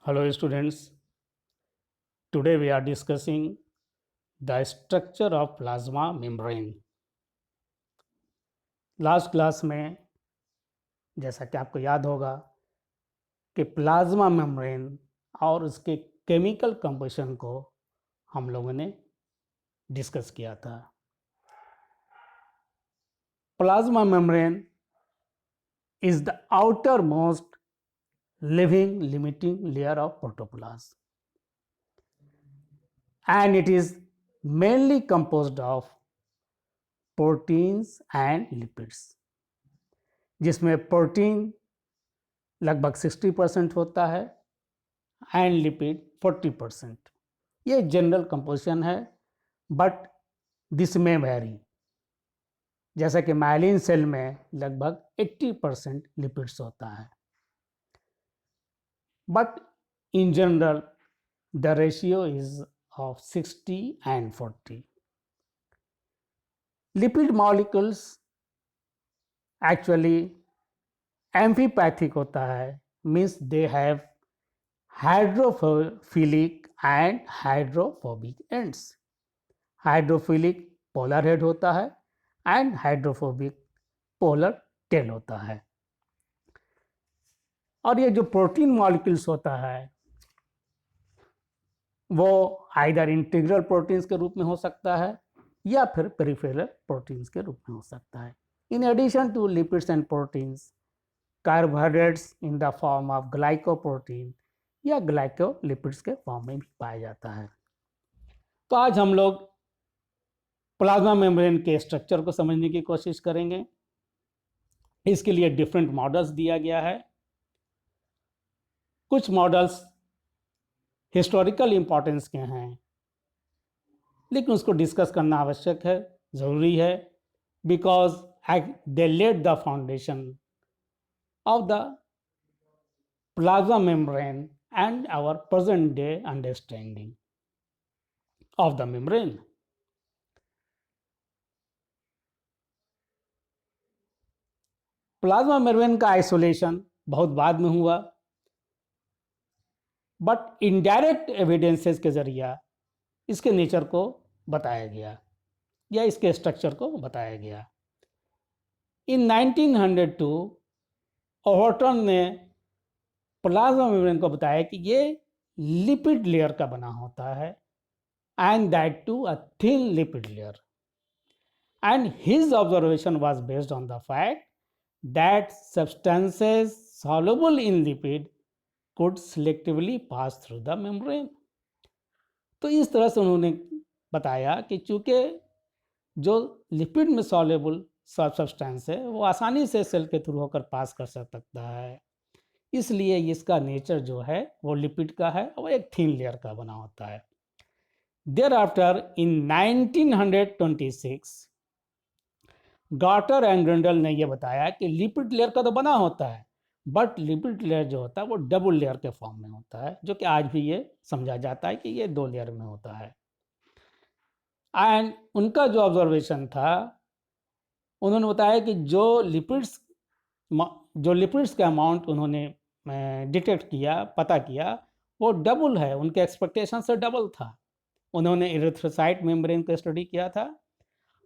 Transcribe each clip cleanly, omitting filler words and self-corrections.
Hello students, today we are discussing the structure of plasma membrane. Last class में जैसा कि आपको याद होगा कि प्लाज्मा मेम्ब्रेन और उसके केमिकल कंपोजिशन को हम लोगों ने डिस्कस किया था। Plasma membrane is the outermost living limiting layer of protoplasm and it is mainly composed of proteins and lipids, जिसमें प्रोटीन लगभग 60% होता है एंड लिपिड 40%। ये जनरल कंपोजिशन है, बट दिस में वेरी। जैसा कि माइलिन सेल में लगभग 80% लिपिड्स होता है, but in general the ratio is of 60 and 40। Lipid molecules actually amphipathic होता है, means they have hydrophilic and hydrophobic ends. Hydrophilic polar head होता है एंड हाइड्रोफोबिक पोलर टेल होता है। और ये जो प्रोटीन मॉलिक्यूल्स होता है वो आइदर इंटीग्रल प्रोटीन्स के रूप में हो सकता है या फिर पेरिफेरल प्रोटीन्स के रूप में हो सकता है। In addition to lipids and proteins, carbohydrates in the form of glycoprotein या ग्लाइकोलिपिड्स के फॉर्म में भी पाया जाता है। तो आज हम लोग प्लाज्मा मेम्ब्रेन के स्ट्रक्चर को समझने की कोशिश करेंगे। इसके लिए डिफरेंट मॉडल्स दिया गया है। कुछ मॉडल्स हिस्टोरिकल इंपॉर्टेंस के हैं, लेकिन उसको डिस्कस करना आवश्यक है, ज़रूरी है, because they laid the foundation of the plasma membrane and our present day understanding of the membrane. Plasma membrane का आइसोलेशन बहुत बाद में हुआ, बट इनडायरेक्ट एविडेंसेस के जरिए इसके नेचर को बताया गया या इसके स्ट्रक्चर को बताया गया। इन 1902 ओहर्टन ने प्लाज्मा मेम्ब्रेन को बताया कि ये लिपिड लेयर का बना होता है, and that too a thin lipid layer. And his observation was based on the fact that substances soluble in lipid could selectively pass through the membrane. तो इस तरह से उन्होंने बताया कि चूंकि जो लिपिड में सॉल्युबल सब्सटेंस है वो आसानी से सेल के थ्रू होकर पास कर सकता है, इसलिए इसका नेचर जो है वो लिपिड का है और एक थिन लेयर का बना होता है। Thereafter, in 1926, गार्टर एंड ग्रेंडल ने यह बताया कि लिपिड लेयर का तो बना होता है, बट लिपिड लेयर जो होता है वो डबल लेयर के फॉर्म में होता है, जो कि आज भी ये समझा जाता है कि ये 2 लेयर में होता है। एंड उनका जो ऑब्जर्वेशन था, उन्होंने बताया कि जो लिपिड्स का अमाउंट उन्होंने डिटेक्ट किया, पता किया, वो डबल है, उनके एक्सपेक्टेशन से डबल था। उन्होंने एरिथ्रोसाइट मेम्ब्रेन का स्टडी किया था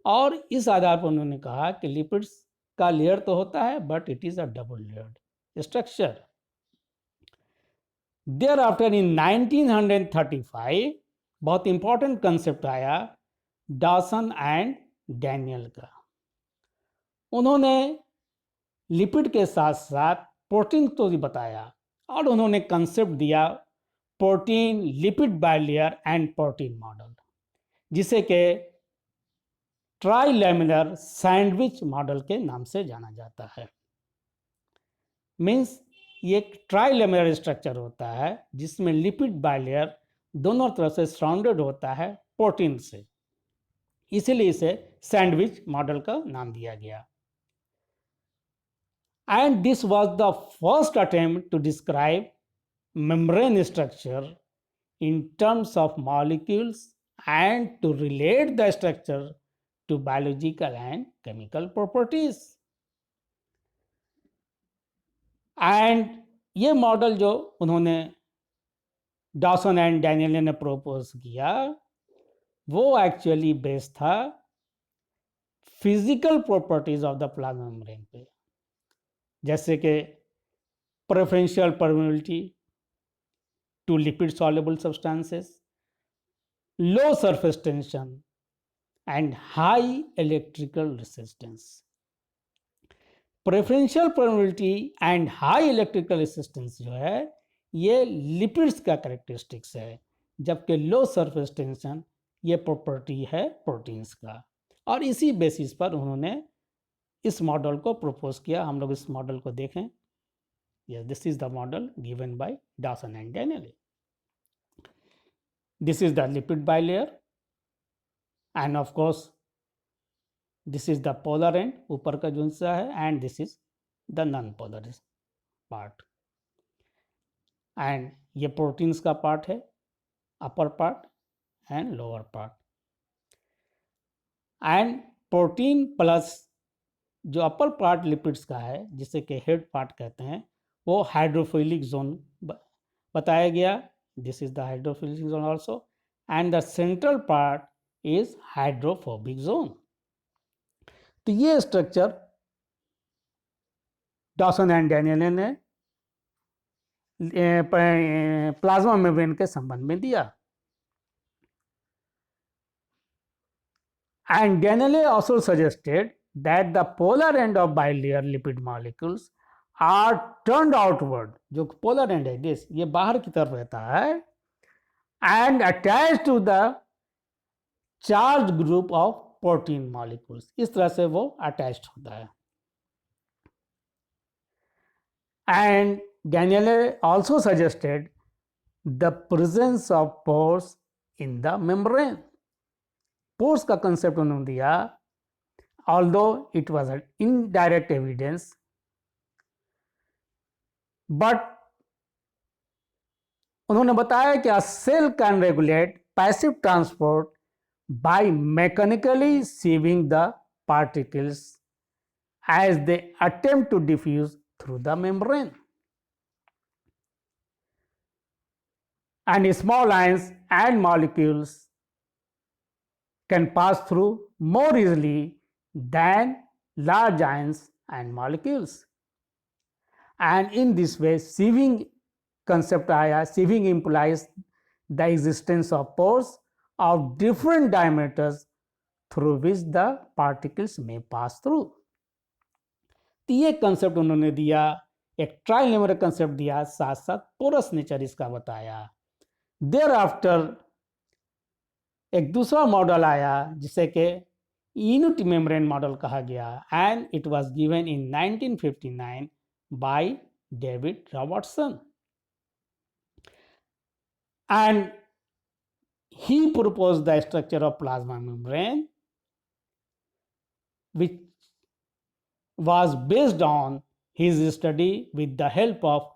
और इस आधार पर उन्होंने कहा कि लिपिड्स का लेयर तो होता है, but it is a double layered structure. Thereafter in 1935 बहुत इंपॉर्टेंट कंसेप्ट आया डॉसन एंड डैनियल का। उन्होंने लिपिड के साथ साथ प्रोटीन तो भी बताया और उन्होंने कंसेप्ट दिया protein lipid bilayer and protein model, जिसे के ट्राइलैमिनर सैंडविच मॉडल के नाम से जाना जाता है। मीन्स ये एक ट्राइलैमिनर स्ट्रक्चर होता है जिसमें लिपिड बाइलेयर दोनों तरफ से सराउंडेड होता है प्रोटीन से, इसीलिए इसे सैंडविच मॉडल का नाम दिया गया। And this was the first attempt to describe membrane structure in terms of molecules and to relate the structure to biological and chemical properties. And ये मॉडल जो उन्होंने डॉसन एंड डैनियल ने propose किया वो एक्चुअली बेस्ड था physical properties of the plasma membrane पे, जैसे कि preferential permeability to lipid soluble substances, low surface tension and high electrical resistance. Preferential permeability and high electrical resistance जो है ये लिपिड्स का कैरेक्टरिस्टिक्स है, जबकि लो सरफेस टेंशन ये प्रॉपर्टी है प्रोटीन्स का। और इसी बेसिस पर उन्होंने इस मॉडल को प्रपोज किया। हम लोग इस मॉडल को देखें। yes, this is the model given by Dawson and Daniel. This is the lipid bilayer and of course this is the polar end, ऊपर का जो हिस्सा है, and this is the non-polar part. and ये proteins का part है, upper part and lower part. And protein plus जो upper part lipids का है जिसे कि हेड पार्ट कहते हैं वो हाइड्रोफिलिक जोन बताया गया। This is the hydrophilic zone also and the central part is hydrophobic zone. तो ये स्ट्रक्चर डॉसन एंड डैनियल ने प्लाज्मा मेम्ब्रेन के संबंध में दिया। And Daniel also suggested that the polar end of bilayer lipid molecules are turned outward, जो polar end है this ये बाहर की तरफ रहता है, and attach to the charge group of protein molecules, इस तरह से वो अटैच्ड होता है। And Daniel also suggested the presence of pores in the membrane. Pores का कंसेप्ट उन्होंने दिया, although it was an indirect evidence, but उन्होंने बताया कि a cell can regulate passive transport by mechanically sieving the particles as they attempt to diffuse through the membrane, and small ions and molecules can pass through more easily than large ions and molecules. And in this way, sieving concept आया। sieving implies the existence of pores of different diameters through which the particles may pass through. तो ये concept उन्होंने दिया, एक ट्राइलेमर concept दिया, साथ साथ porous nature इसका बताया। देयर आफ्टर एक दूसरा मॉडल आया जिसे कि यूनिट मेम्ब्रेन मॉडल कहा गया, and it was given in 1959 by David Robertson, and he proposed the structure of plasma membrane which was based on his study with the help of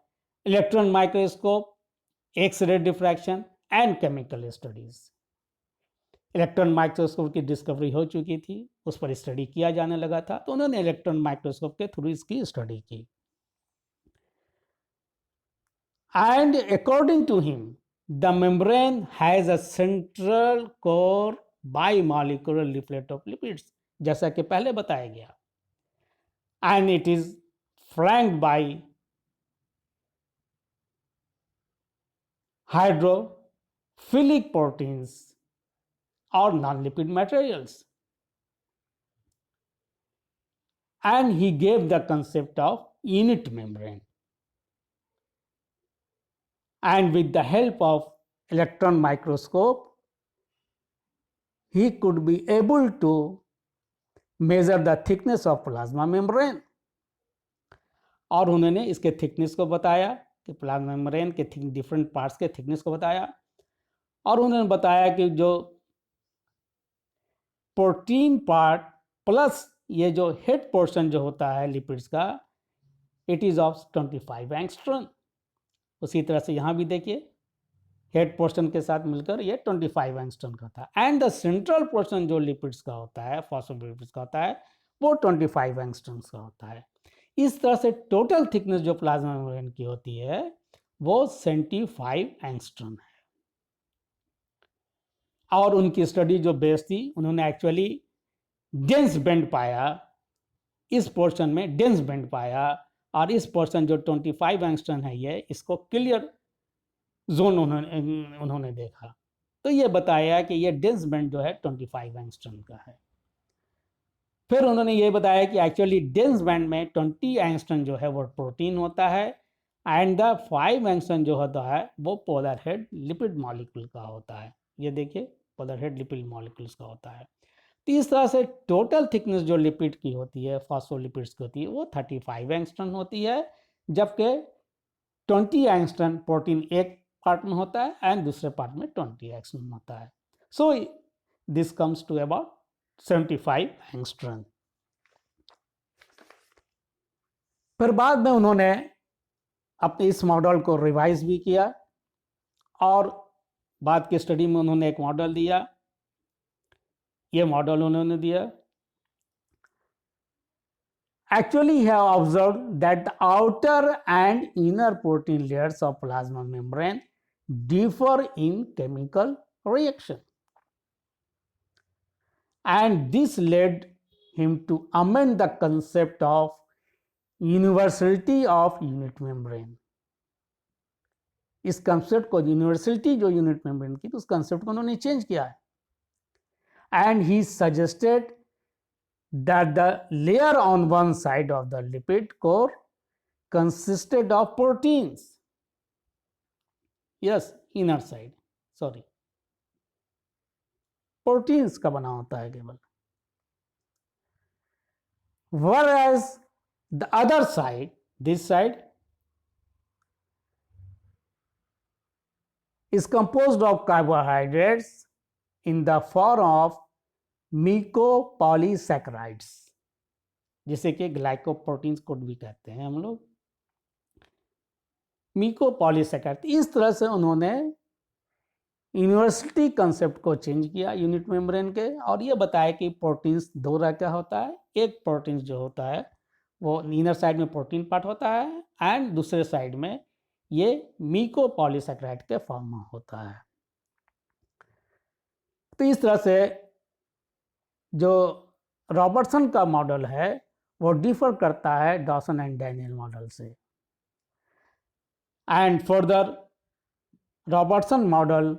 electron microscope, X-ray diffraction and chemical studies. Electron microscope की discovery हो चुकी थी, उस पर study किया जाने लगा था, तो उन्होंने इलेक्ट्रॉन माइक्रोस्कोप के थ्रू इसकी स्टडी की। And according to him the membrane has a central core bimolecular leaflet of lipids, जैसा कि पहले बताया गया, and it is flanked by hydrophilic proteins or non-lipid materials, and he gave the concept of unit membrane, and with the help of electron microscope he could be able to measure the thickness of plasma membrane, और उन्होंने इसके thickness को बताया कि plasma membrane के different parts के thickness को बताया, और उन्होंने बताया कि जो प्रोटीन पार्ट प्लस ये जो हेड पोर्शन जो होता है लिपिड्स का, इट इज ऑफ 25 एंगस्ट्रॉम। उसी तरह से यहाँ भी देखिए हेड पोर्शन के साथ मिलकर ये 25 एंगस्ट्रॉम का था, एंड द सेंट्रल पोर्शन जो लिपिड्स का होता है, फॉस्फोलिपिड्स का होता है, वो 25 एंगस्ट्रॉम का होता है। इस तरह से टोटल थिकनेस जो प्लाज्मा मेम्ब्रेन की होती है वो 75 एंगस्ट्रॉम है। और उनकी स्टडी जो बेस थी, उन्होंने एक्चुअली डेंस बैंड पाया, इस पोर्शन में डेंस बैंड पाया, और इस पोर्शन जो 25 एंगस्ट्रॉम है ये, इसको क्लियर जोन उन्होंने देखा। तो ये बताया कि ये डेंस बैंड जो है 25 एंगस्ट्रॉम का है। फिर उन्होंने ये बताया कि एक्चुअली डेंस बैंड में 20 एंगस्ट्रॉम जो है वो प्रोटीन होता है, एंड द 5 एंगस्ट्रॉम जो होता है वो पोलर हेड लिपिड मॉलिक्यूल का होता है। ये देखिए, पोलर हेड लिपिड मॉलिक्यूल्स का होता है। तो इस तरह से टोटल थिकनेस जो लिपिड की होती है, फॉस्फोलिपिड्स की होती है, वो 35 एंगस्ट्रॉम होती है, जबकि 20 एंगस्ट्रॉम प्रोटीन एक पार्ट में होता है एंड दूसरे पार्ट में 20 एंगस्ट्रॉम होता है। So this comes to about 75 angstrom. फिर बाद में उन्होंने अपने इस मॉडल को रिवाइज भी किया, और बाद की स्टडी में उन्होंने एक मॉडल दिया। ये मॉडल उन्होंने दिया, actually have observed that the outer and inner protein layers of plasma membrane differ in chemical reaction, and this led him to amend the concept of universality of unit membrane. इस concept को, universality जो unit membrane की, तो उस concept को उन्होंने change किया है। And he suggested that the layer on one side of the lipid core consisted of proteins. Yes, inner side, sorry, proteins का बना होता है केवल। Whereas the other side, this side, is composed of carbohydrates in the form of म्यूकोपॉलीसैकेराइड्स, जिसे कि glycoproteins को भी कहते हैं हम लोग, म्यूकोपॉलीसैकेराइड। इस तरह से उन्होंने यूनिवर्सलिटी कंसेप्ट को चेंज किया यूनिट मेम्ब्रेन के, और ये बताया कि प्रोटीन्स दो तरह का होता है। एक प्रोटीन जो होता है वो इनर साइड में प्रोटीन पार्ट होता है, एंड दूसरे साइड में ये म्यूकोपॉलीसैकेराइड के फॉर्म में होता है। तो इस तरह से जो रॉबर्टसन का मॉडल है वो डिफर करता है डॉसन एंड डैनियल मॉडल से। And further Robertson model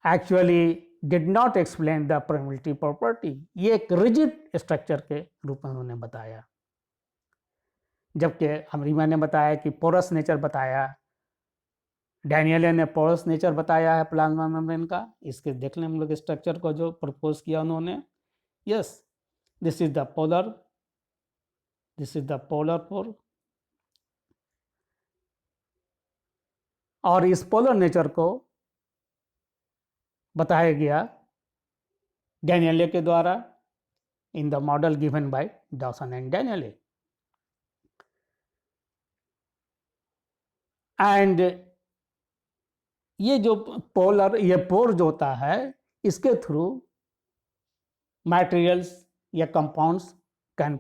actually did not explain the primitive property. ये एक रिजिड स्ट्रक्चर के रूप में उन्होंने बताया, जबकि अमरीमा ने बताया कि पोरस नेचर बताया, डैनियल ने पोरस नेचर बताया है प्लाज्मा मेम्ब्रेन का। इसके देख लें हम लोग स्ट्रक्चर को जो प्रपोज किया उन्होंने। Yes, this is the polar, this is the polar pore, और इस पोलर नेचर को बताया गया डैनियल के द्वारा in the model given by Dawson and Daniel. And ये जो पोलर, ये पोर जो होता है, इसके थ्रू मटेरियल्स या कंपाउंड्स कैन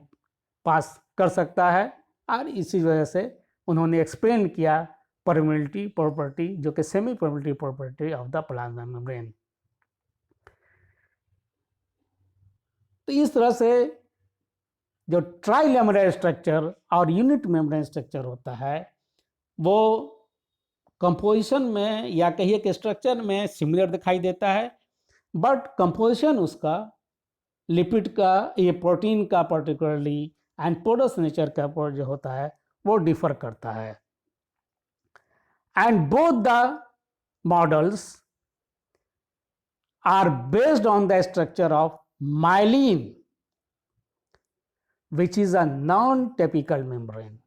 पास कर सकता है, और इसी वजह से उन्होंने एक्सप्लेन किया परमिटिविटी प्रॉपर्टी, जो कि semi primitive property of the plasma membrane. तो इस तरह से जो ट्राइलेमरल स्ट्रक्चर और यूनिट मेम्ब्रेन स्ट्रक्चर होता है वो कंपोजिशन में या कहिए कि स्ट्रक्चर में सिमिलर दिखाई देता है, बट कंपोजिशन उसका लिपिड का, ये प्रोटीन का पर्टिकुलरली, एंड पोरस नेचर का जो होता है वो डिफर करता है। And both the models are based on the structure of myelin, which is a non-typical membrane.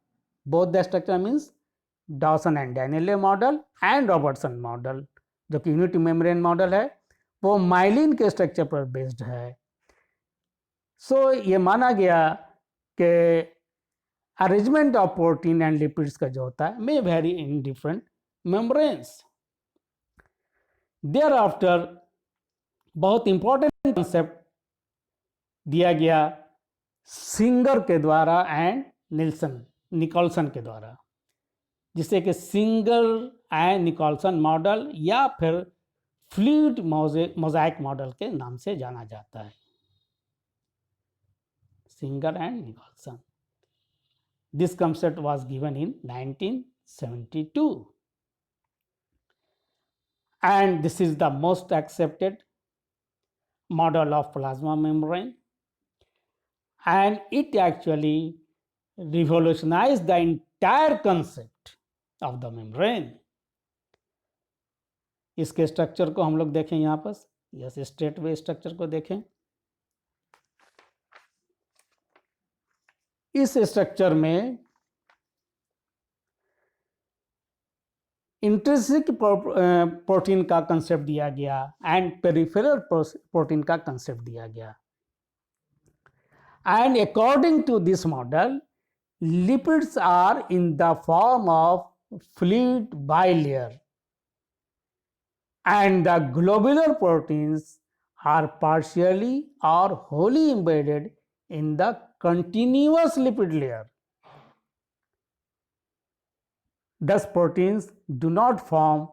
Both the structure means Dawson and Daniel model and Robertson model, जो कि unit membrane model है, वो myelin के structure पर based है। सो ये माना गया कि arrangement of protein and lipids का जो होता है may vary in different membranes. Thereafter बहुत इंपॉर्टेंट कंसेप्ट दिया गया सिंगर के द्वारा एंड निकोल्सन के द्वारा। जिसे कि सिंगल एंड निकोल्सन मॉडल या फिर फ्लूइड मोज़ाइक मॉडल के नाम से जाना जाता है। Singer and Nicholson, this concept was given in 1972 and this is the most accepted model of plasma membrane, and it actually revolutionized the entire concept of the membrane. इसके structure को हम लोग देखें यहाँ पर, यस स्ट्रेट वे स्ट्रक्चर को देखें। इस स्ट्रक्चर में इंट्रिंसिक प्रोटीन का कंसेप्ट दिया गया एंड पेरिफेरल प्रोटीन का कंसेप्ट दिया गया। And according to this model, lipids are in the form of fluid bilayer and the globular proteins are partially or wholly embedded in the continuous lipid layer. Thus, proteins do not form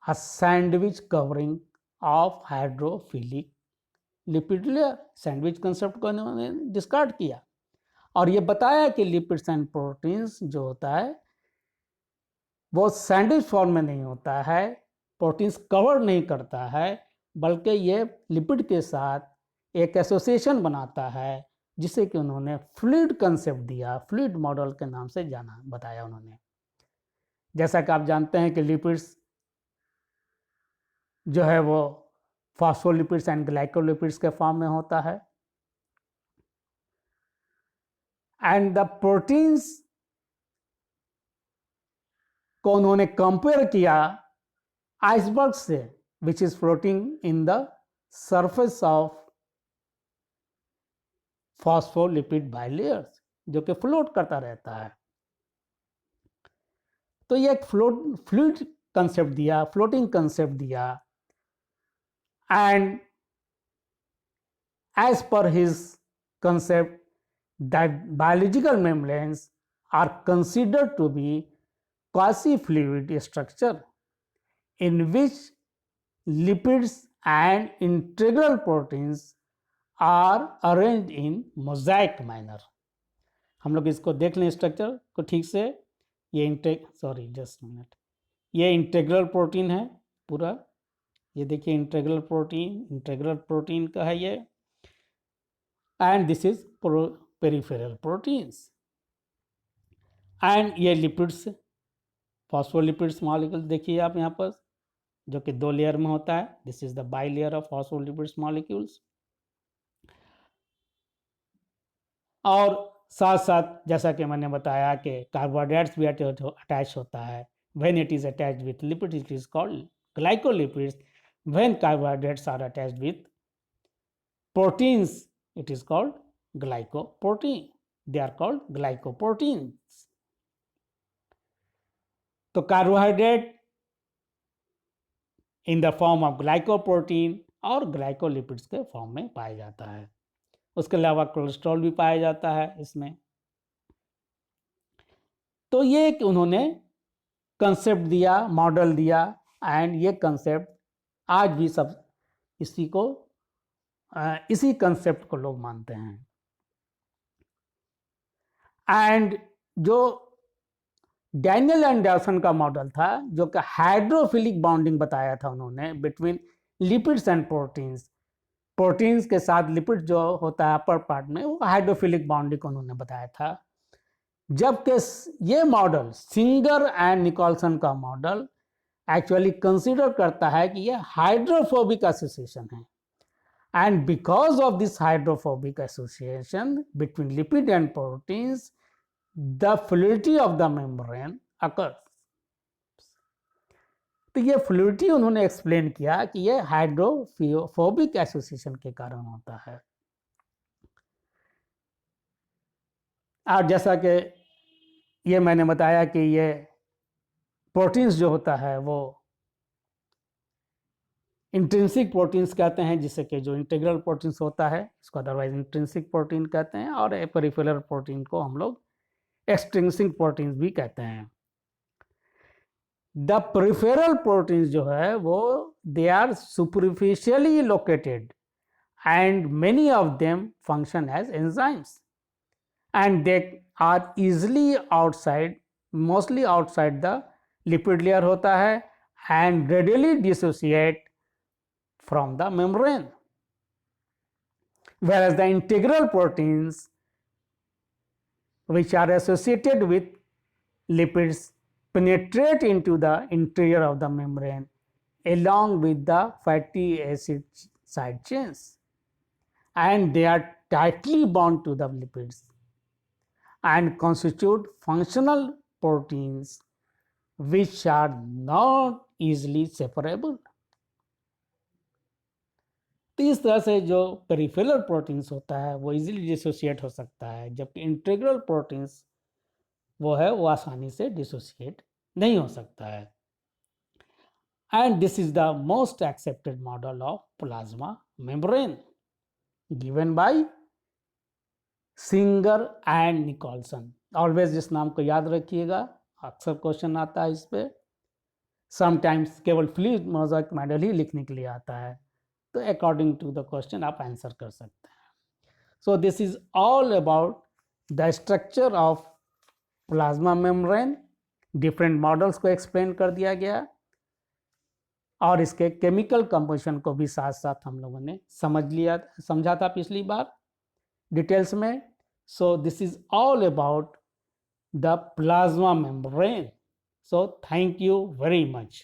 a sandwich covering of hydrophilic lipid layer. Sandwich concept को इन्होंने discard किया और ये बताया कि lipids and proteins जो होता है वो सैंडविच फॉर्म में नहीं होता है, प्रोटीन्स कवर नहीं करता है, बल्कि ये लिपिड के साथ एक एसोसिएशन बनाता है, जिसे कि उन्होंने फ्लूइड कंसेप्ट दिया, फ्लूइड मॉडल के नाम से जाना बताया उन्होंने। जैसा कि आप जानते हैं कि लिपिड्स जो है वो फॉस्फोलिपिड्स एंड ग्लाइकोलिपिड्स के फॉर्म में होता है, एंड द प्रोटीन्स को उन्होंने कंपेयर किया आइसबर्ग से, which is floating in the surface of phospholipid bilayers, जो कि फ्लोट करता रहता है। तो ये एक फ्लूइड कंसेप्ट दिया, फ्लोटिंग कंसेप्ट दिया, and as per his concept that biological membranes are considered to be quasi-fluid structure in which lipids and integral proteins are arranged in mosaic manner. हम लोग इसको देख लें स्ट्रक्चर को ठीक से। ये ये इंटेग्रल प्रोटीन है पूरा, ये देखिए इंटेग्रल प्रोटीन का है ये, and this is peripheral proteins, and ये लिपिड्स, फॉस्फोलिपिड्स मॉलिक्यूल देखिए आप यहाँ पर, जो कि 2 लेयर में होता है। This is the by layer of phospholipids molecules. और साथ साथ जैसा कि मैंने बताया कि कार्बोहाइड्रेट्स भी अटैच होता है। When it is attached with lipid it is called glycolipids, when carbohydrates are attached with proteins it is called glycoprotein. They are called glycoproteins. तो carbohydrate in the form of glycoprotein और glycolipids के form में पाया जाता है। उसके अलावा cholesterol भी पाया जाता है इसमें। तो ये एक उन्होंने कंसेप्ट दिया, मॉडल दिया, एंड ये कंसेप्ट आज भी सब इसी कंसेप्ट को लोग मानते हैं। एंड जो डैनियल एंडरसन का मॉडल था, जो कि हाइड्रोफिलिक बॉन्डिंग बताया था उन्होंने between lipids and proteins, proteins के साथ लिपिड जो होता है अपर पार्ट में, वो हाइड्रोफिलिक बॉन्डिंग उन्होंने बताया था। जबकि ये मॉडल, सिंगर एंड निकोल्सन का मॉडल, एक्चुअली कंसीडर करता है कि ये हाइड्रोफोबिक एसोसिएशन है, and because of this hydrophobic association between lipid and proteins, the fluidity of the membrane occurs. तो ये फ्लूइडिटी उन्होंने एक्सप्लेन किया कि ये हाइड्रोफोबिक एसोसिएशन के कारण होता है। और जैसा कि ये मैंने बताया कि ये प्रोटीन्स जो होता है वो इंट्रिंसिक प्रोटीन्स कहते हैं, जिससे कि जो इंटीग्रल प्रोटीन्स होता है इसको अदरवाइज इंट्रिंसिक प्रोटीन कहते हैं, और पेरिफेरल प्रोटीन को हम लोग एक्सट्रिंसिक प्रोटीन्स भी कहते हैं। द पेरिफेरल प्रोटीन्स जो है वो they are superficially located and many of them function as enzymes and they are easily outside, mostly outside the lipid layer होता है and readily dissociate from the membrane, whereas the integral proteins which are associated with lipids penetrate into the interior of the membrane along with the fatty acid side chains, and they are tightly bound to the lipids and constitute functional proteins which are not easily separable. तो इस तरह से जो peripheral proteins होता है वो easily dissociate हो सकता है, जबकि इंटीग्रल प्रोटीन्स वो है वो आसानी से डिसोसिएट नहीं हो सकता है. And this is the most accepted model of plasma membrane given by Singer and Nicolson. Always इस नाम को याद रखिएगा, अक्सर क्वेश्चन आता है इस पे. समटाइम्स केवल फ्लूइड मोज़ेक मॉडल ही लिखने के लिए आता है, तो अकॉर्डिंग टू द क्वेश्चन आप आंसर कर सकते हैं. So this is all about the structure of plasma membrane. Different models को एक्सप्लेन कर दिया गया और इसके केमिकल कंपोजिशन को भी साथ साथ हम लोगों ने समझा था पिछली बार डिटेल्स में. So this is all about the plasma membrane. So thank you very much.